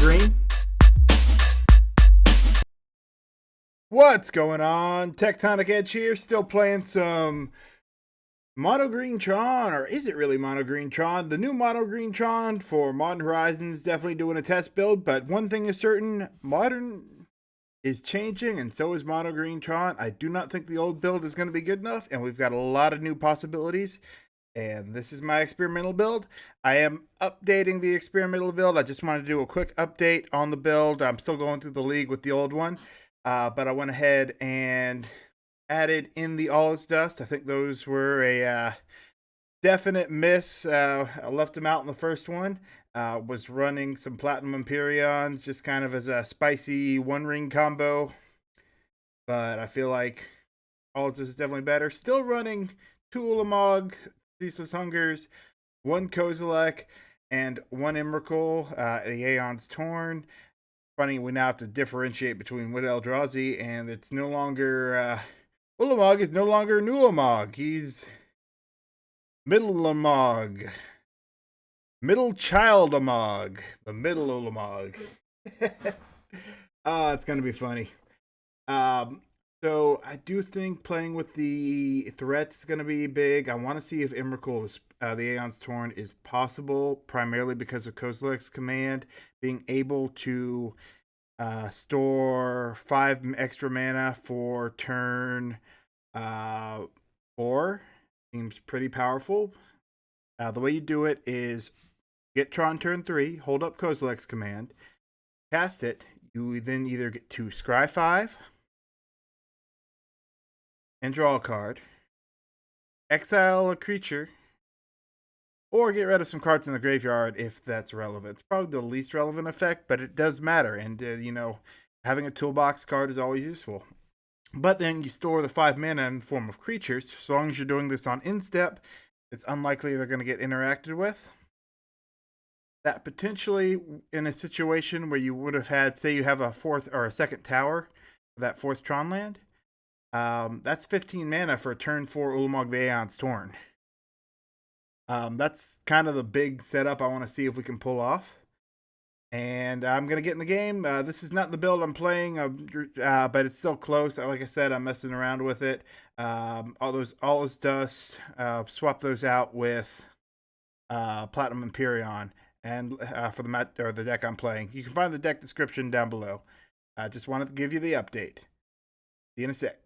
green. What's going on? Tectonic Edge here, still playing some Mono Green Tron, or is it really Mono Green Tron? The new Mono Green Tron for Modern Horizons, definitely doing a test build, but one thing is certain, Modern is changing and so is Mono Green Tron. I do not think the old build is going to be good enough, and we've got a lot of new possibilities. And this is my experimental build. I am updating the experimental build. I just wanted to do a quick update on the build. I'm still going through the league with the old one. But I went ahead and added in the All Is Dust. I think those were a definite miss. I left them out in the first one. Was running some Platinum Emperions just kind of as a spicy one-ring combo. But I feel like All Is Dust is definitely better. Still running 2 Ulamog, Ceaseless Hungers, 1 Kozilek, and 1 Emrakul, the Aeons Torn. Funny, we now have to differentiate between what Eldrazi, and it's no longer Ulamog is no longer Ulamog. He's Middle Child Amog, the Middle Ulamog. It's gonna be funny. So I do think playing with the threats is gonna be big. I want to see if Emrakul, the Aeons Torn, is possible, primarily because of Kozilek's command being able to store 5 extra mana for turn 4. Seems pretty powerful. The way you do it is get Tron turn 3, hold up Kozilek's command, cast it. You then either get to scry 5 and draw a card, exile a creature, or get rid of some cards in the graveyard if that's relevant. It's probably the least relevant effect, but it does matter. And, you know, having a toolbox card is always useful. But then you store the 5 mana in the form of creatures. So long as you're doing this on instep, it's unlikely they're going to get interacted with. That potentially, in a situation where you would have had, say you have a 4th or a 2nd tower, that 4th Tron land, that's 15 mana for a turn 4 Ulamog the Aeons Torn. That's kind of the big setup I want to see if we can pull off. And I'm going to get in the game. This is not the build I'm playing, but it's still close. Like I said, I'm messing around with it. All Is Dust, swap those out with Platinum Emperion and for the deck I'm playing. You can find the deck description down below. I just wanted to give you the update. See you in a sec.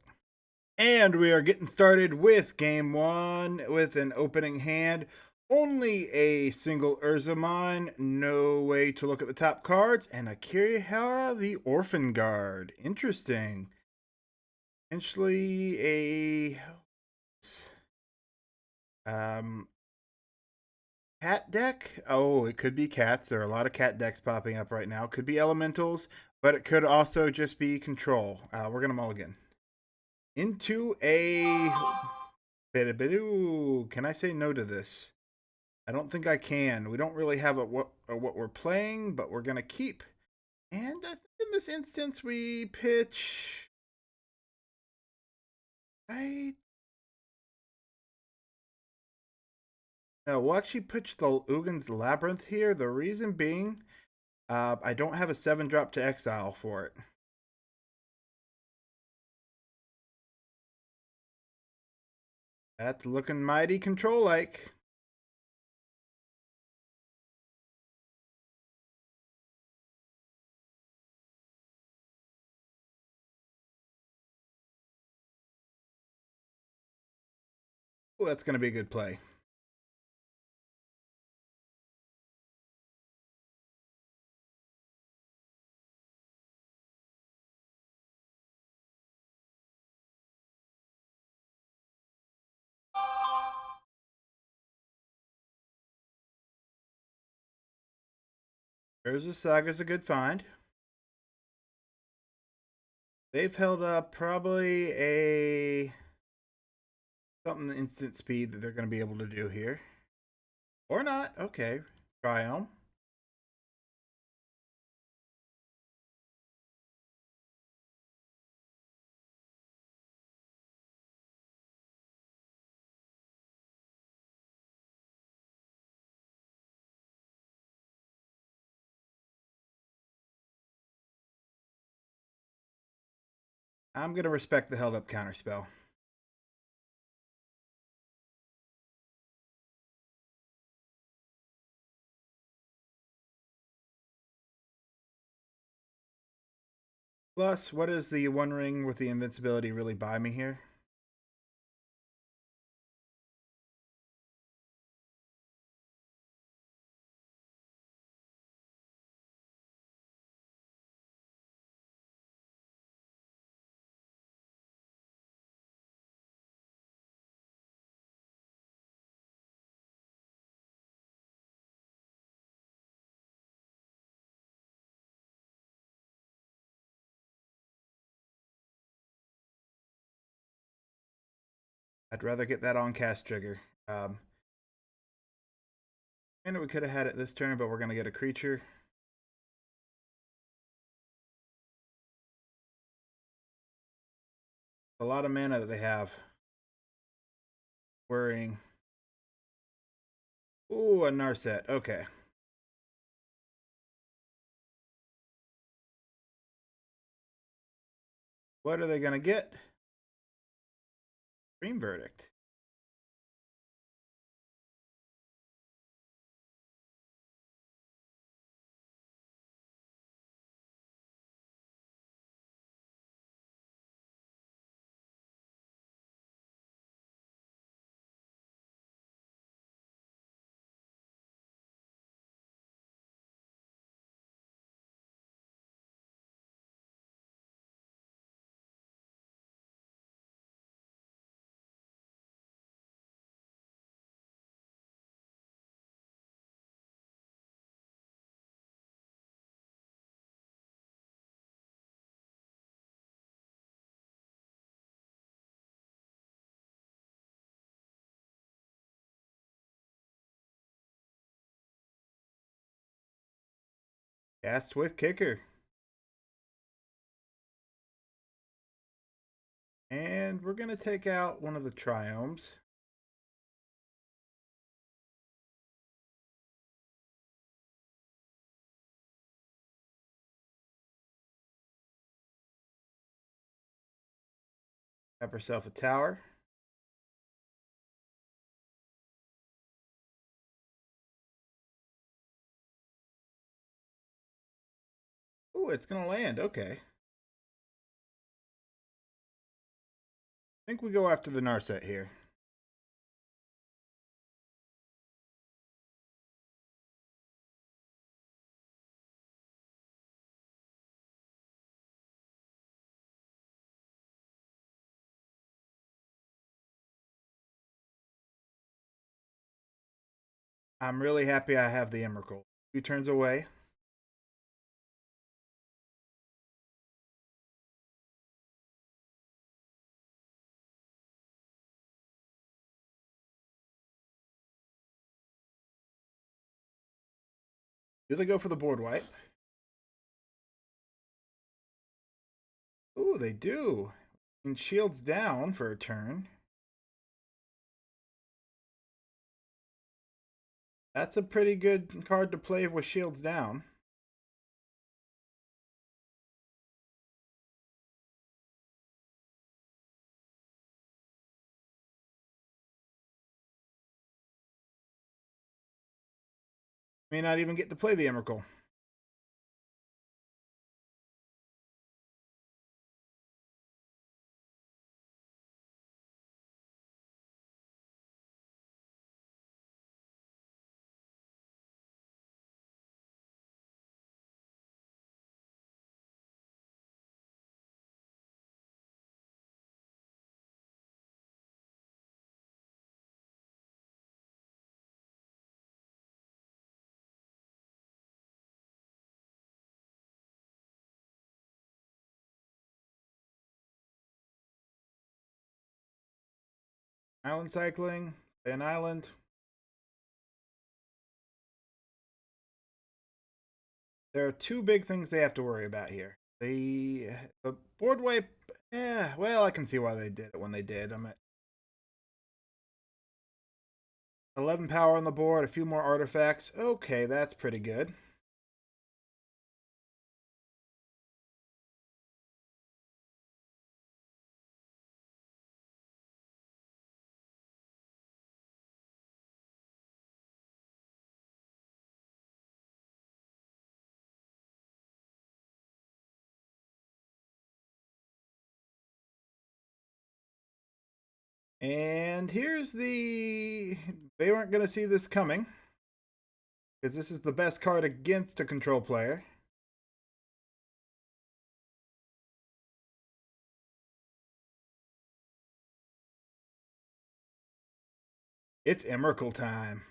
And we are getting started with game 1 with an opening hand. Only a single Urza mine, no way to look at the top cards, and a Kirihara the Orphan Guard. Interesting. Potentially a cat deck. Oh, it could be cats. There are a lot of cat decks popping up right now. Could be elementals, but it could also just be control. We're gonna mulligan into a Can I say no to this? I don't think I can. We don't really have what we're playing, but we're going to keep. And I think in this instance, we pitch... No, we'll actually pitch the Ugin's Labyrinth here. The reason being, I don't have a 7-drop to exile for it. That's looking mighty control-like. Oh, that's going to be a good play. There's a Saga's a good find. They've held up probably a something instant speed that they're going to be able to do here. Or not. Okay. Triome. I'm going to respect the held up counterspell. Plus, what does the One Ring with the invincibility really buy me here? I'd rather get that on cast trigger. And we could have had it this turn, but we're going to get a creature. A lot of mana that they have. Worrying. Ooh, a Narset. Okay. What are they going to get? Dream Verdict. Cast with Kicker. And we're going to take out one of the Triomes. Have herself a tower. Ooh, it's going to land. Okay. I think we go after the Narset here. I'm really happy I have the Emrakul. 2 turns away. Do they go for the board wipe? Ooh, they do. And shields down for a turn. That's a pretty good card to play with shields down. May not even get to play the Emrakul. Island cycling, an island. There are 2 big things they have to worry about here. The board wipe, well, I can see why they did it when they did. I'm at 11 power on the board, a few more artifacts. Okay, that's pretty good. And here's the... They weren't going to see this coming, because this is the best card against a control player. It's Emrakul time.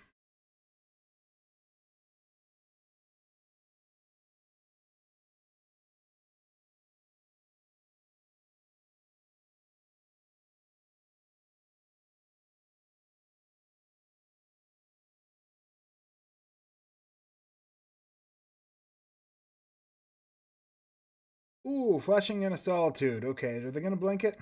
Ooh, Flashing in a Solitude. Okay, are they going to blink it?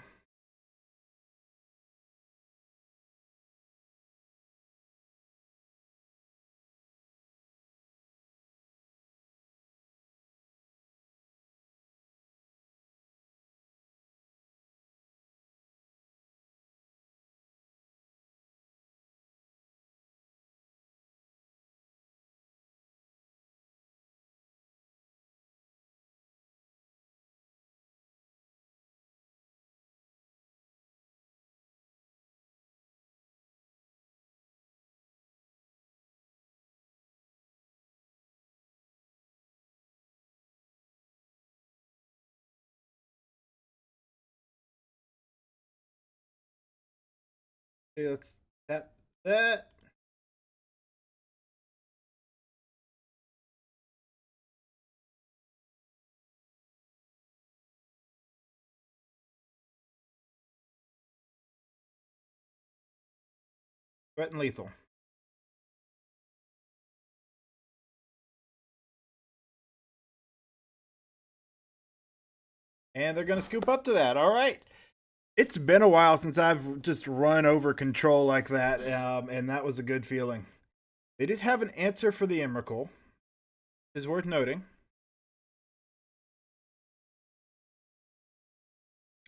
Okay, let's tap that. Wet and lethal. And they're going to scoop up to that. All right. It's been a while since I've just run over control like that, and that was a good feeling. They did have an answer for the Emrakul, is worth noting.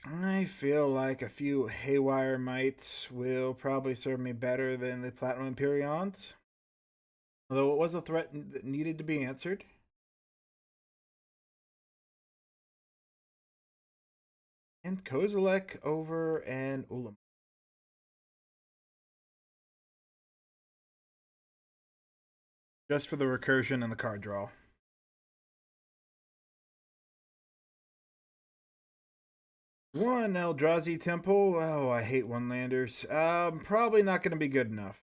I feel like a few Haywire Mites will probably serve me better than the Platinum Emperions. Although it was a threat that needed to be answered. And Kozilek over and Ulamog. Just for the recursion and the card draw. One Eldrazi Temple. Oh, I hate one-landers. Probably not going to be good enough.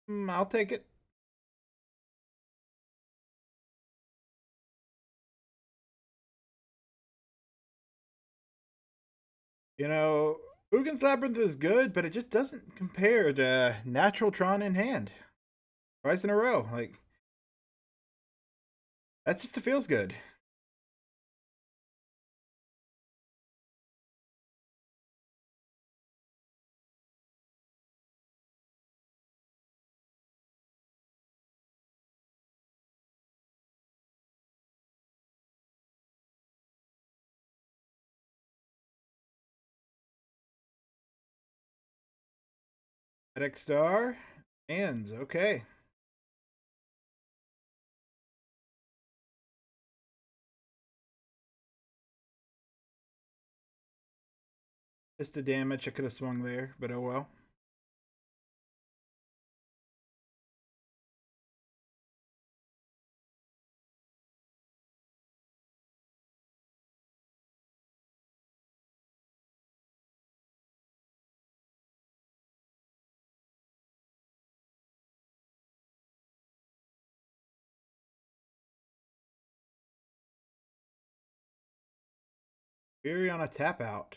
I'll take it. You know, Ugin's Labyrinth is good, but it just doesn't compare to natural Tron in hand. Twice in a row. Like, that's just, it feels good. Chromatic Star ends. Okay. Just the damage I could have swung there, but oh well. Fury on a tap out.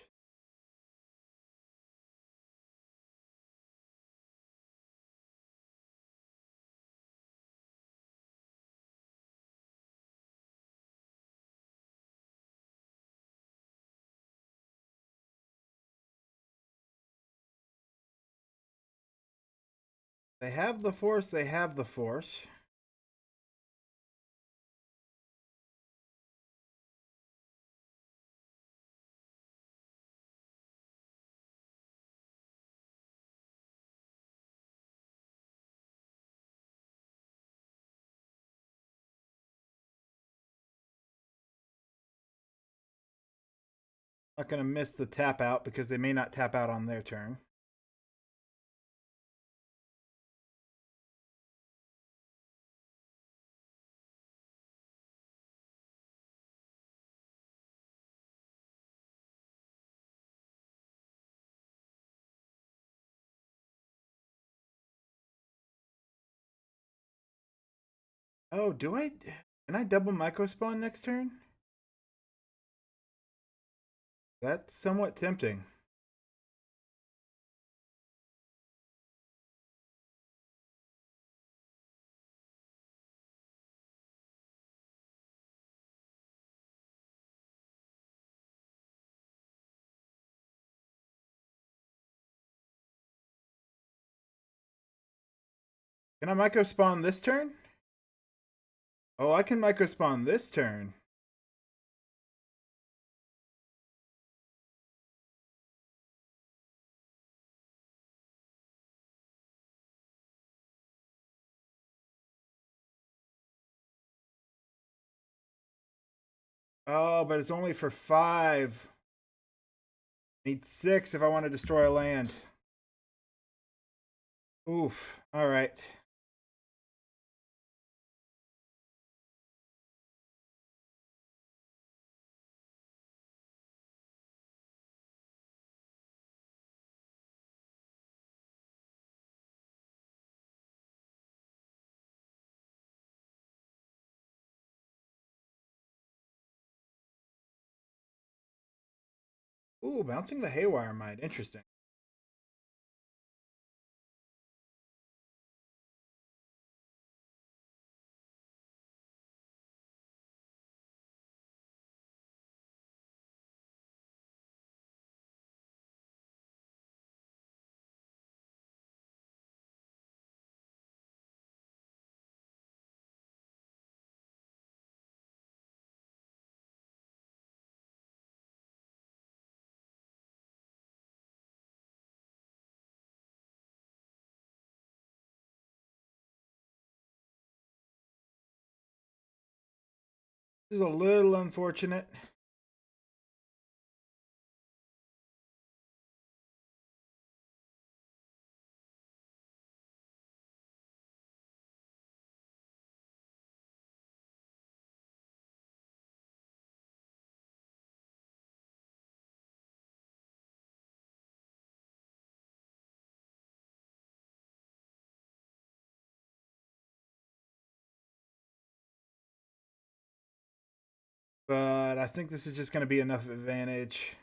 They have the force, they have the force. Not going to miss the tap out because they may not tap out on their turn. Oh, can I double Mycospawn next turn? That's somewhat tempting. Can I Mycospawn this turn? Oh, I can Mycospawn this turn. Oh, but it's only for 5. Need 6 if I want to destroy a land. Oof. All right. Ooh, bouncing the Haywire Mite. Interesting. This is a little unfortunate. But I think this is just going to be enough advantage.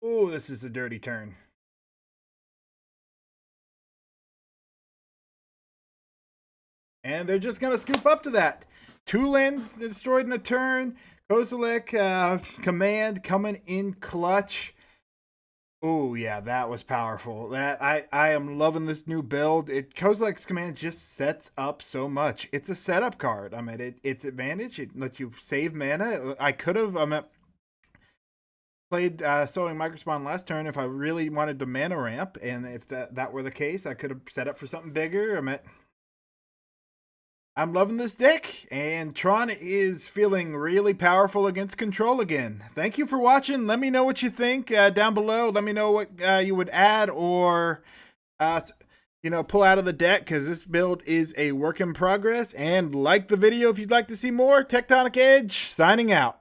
Ooh, this is a dirty turn. And they're just going to scoop up to that. 2 lands destroyed in a turn. Kozilek command coming in clutch. Oh yeah, that was powerful. That I am loving this new build. Kozilek's command just sets up so much. It's a setup card. I mean, it's advantage. It lets you save mana. I could have played Sowing Mycospawn last turn if I really wanted to mana ramp, and if that were the case, I could have set up for something bigger. I'm loving this deck, and Tron is feeling really powerful against control again. Thank you for watching. Let me know what you think down below. Let me know what you would add or, pull out of the deck, because this build is a work in progress. And like the video if you'd like to see more. Tectonic Edge, signing out.